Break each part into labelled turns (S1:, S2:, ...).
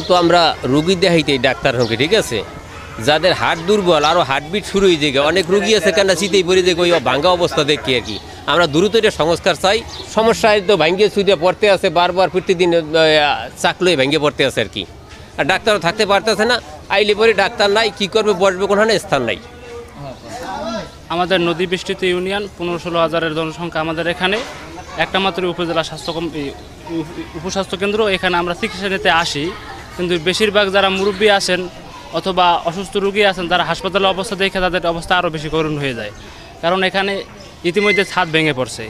S1: তো আমরা রুগী দেখাইতে ডাক্তার হোক, ঠিক আছে, যাদের হার্ট দুর্বল আরও হার্টবিট শুরু হয়ে যায়, অনেক রুগী আছে কেন শীতেই পড়ে যায় ওই ভাঙ্গা অবস্থা দেখি আর কি। আমরা দ্রুত এটা সংস্কার চাই। সমস্যায় তো ভাঙ্গে সুইতে পড়তে আছে, বারবার প্রতিদিন চাকলোয় ভেঙে পড়তে আছে আর কি। আর ডাক্তারও থাকতে পারতেছে না, আইলে পরে ডাক্তার নাই, কি করবে, বসবে কোনখানে স্থান নাই।
S2: আমাদের নদী বেষ্টিত ইউনিয়ন 15-16 হাজারের জনসংখ্যা। আমাদের এখানে একটা মাত্র উপজেলা উপস্বাস্থ্য কেন্দ্র। এখানে আমরা চিকিৎসা নিতে আসি, কিন্তু বেশিরভাগ যারা মুরব্বী আছেন অথবা অসুস্থ রোগী আছেন, তারা হাসপাতালের অবস্থা দেখে তাদের অবস্থা আরও বেশি করুণ হয়ে যায়। কারণ এখানে ইতিমধ্যে ছাদ ভেঙে পড়ছে।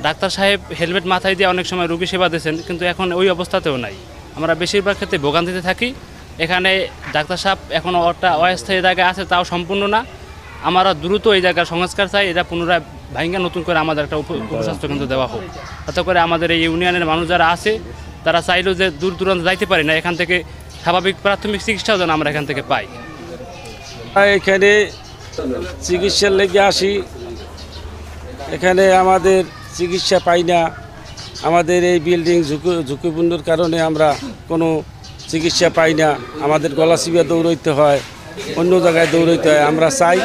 S2: ডাক্তার সাহেব হেলমেট মাথায় দিয়ে অনেক সময় রোগী সেবা দিয়েছেন, কিন্তু এখন ওই অবস্থাতেও নাই। আমরা বেশিরভাগ ক্ষেত্রে ভোগান্তিতে থাকি। এখানে ডাক্তার সাহেব এখনও একটা অস্থায়ী জায়গায় আছে, তাও সম্পূর্ণ না। আমরা দ্রুত এই জায়গার সংস্কার চাই, এটা পুনরায় ভাঙ্গা নতুন করে আমাদের একটা উপস্বাস্থ্য কেন্দ্র দেওয়া হোক। তাতে করে আমাদের এই ইউনিয়নের মানুষ যারা আছে তারা চাইলেও যে দূর দূরান্ত যাইতে পারি না, এখান থেকে স্বাভাবিক প্রাথমিক চিকিৎসাও যেন আমরা এখান থেকে পাই।
S3: এখানে চিকিৎসার লেগে আসি, এখানে আমাদের চিকিৎসা পাই না। আমাদের এই বিল্ডিং ঝুঁকিপূর্ণর কারণে আমরা কোনো চিকিৎসা পাই না। আমাদের গলা চিবিয়ে দৌড়াইতে হয়, অন্য জায়গায় দৌড়াইতে হয়। আমরা চাই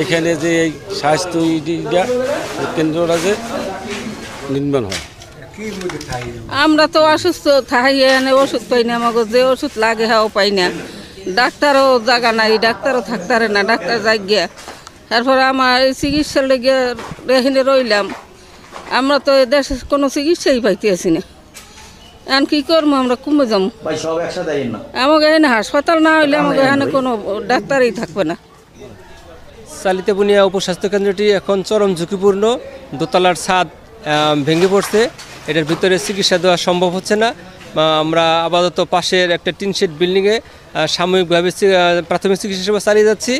S3: এখানে যে এই স্বাস্থ্য কেন্দ্রটা যে নির্মাণ হয়।
S4: আমরা তো অসুস্থ থাকি, এখানে ওষুধ পাই না, আমাকে যে ওষুধ লাগে হ্যাঁ পাই না। ডাক্তারও জায়গা নাই, ডাক্তারও থাকতারে না, ডাক্তার যাই গিয়া। তারপরে আমার এই চিকিৎসার লেগে এখানে রইলাম। আমরা তো দেশে কোনো চিকিৎসাই পাইতেছি না। এখন কী করবো, আমরা কমে যাবো। আমাকে এখানে হাসপাতাল না হইলে আমাকে এখানে কোনো ডাক্তারই থাকবে না।
S5: চালিতে বুনিয়া উপস্বাস্থ্য কেন্দ্রটি এখন চরম ঝুঁকিপূর্ণ। দোতলার ছাদ ভেঙে পড়ছে, এটার ভিতরে চিকিৎসা দেওয়া সম্ভব হচ্ছে না। আমরা আপাতত পাশের একটা টিনশেড বিল্ডিংয়ে সাময়িকভাবে প্রাথমিক চিকিৎসা সেবা চালিয়ে যাচ্ছি।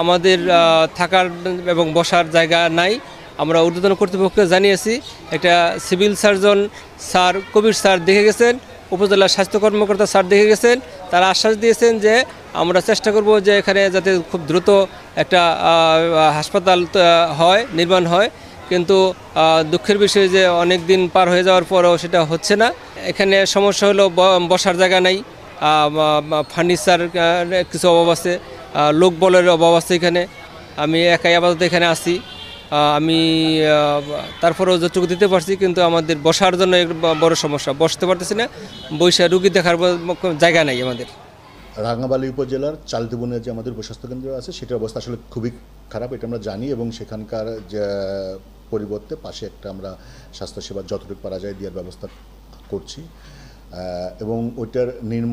S5: আমাদের থাকার এবং বসার জায়গা নাই। আমরা ঊর্ধ্বতন কর্তৃপক্ষকে জানিয়েছি। একটা সিভিল সার্জন স্যার, কবির স্যার দেখে গেছেন, উপজেলা স্বাস্থ্য কর্মকর্তা স্যার দেখে গেছেন। তারা আশ্বাস দিয়েছেন যে আমরা চেষ্টা করব যে এখানে যাতে খুব দ্রুত একটা হাসপাতাল নির্মাণ হয়। কিন্তু দুঃখের বিষয় যে অনেক দিন পার হয়ে যাওয়ার পরও সেটা হচ্ছে না। এখানে সমস্যা হলো বসার জায়গা নাই, ফার্নিচার কিছু অভাব আছে, লোক বলের অভাব আছে। এখানে আমি একাই আপাতত এখানে আছি। আমি তারপরেও যতটুকু দিতে পারছি, কিন্তু আমাদের বসার জন্য বড় সমস্যা, বসতে পারতেছি না, বৈশা রুগী দেখার জায়গা নাই আমাদের।
S6: রাঙ্গাবালী উপজেলার চালতিবনের যে আমাদের উপস্বাস্থ্য কেন্দ্র আছে, সেটার অবস্থা আসলে খুবই খারাপ, এটা আমরা জানি। এবং সেখানকার যে পরিবর্তে পাশে একটা আমরা স্বাস্থ্যসেবা যতটুকু পারা যায় দেওয়ার ব্যবস্থা করছি, এবং ওইটার নির্মাণ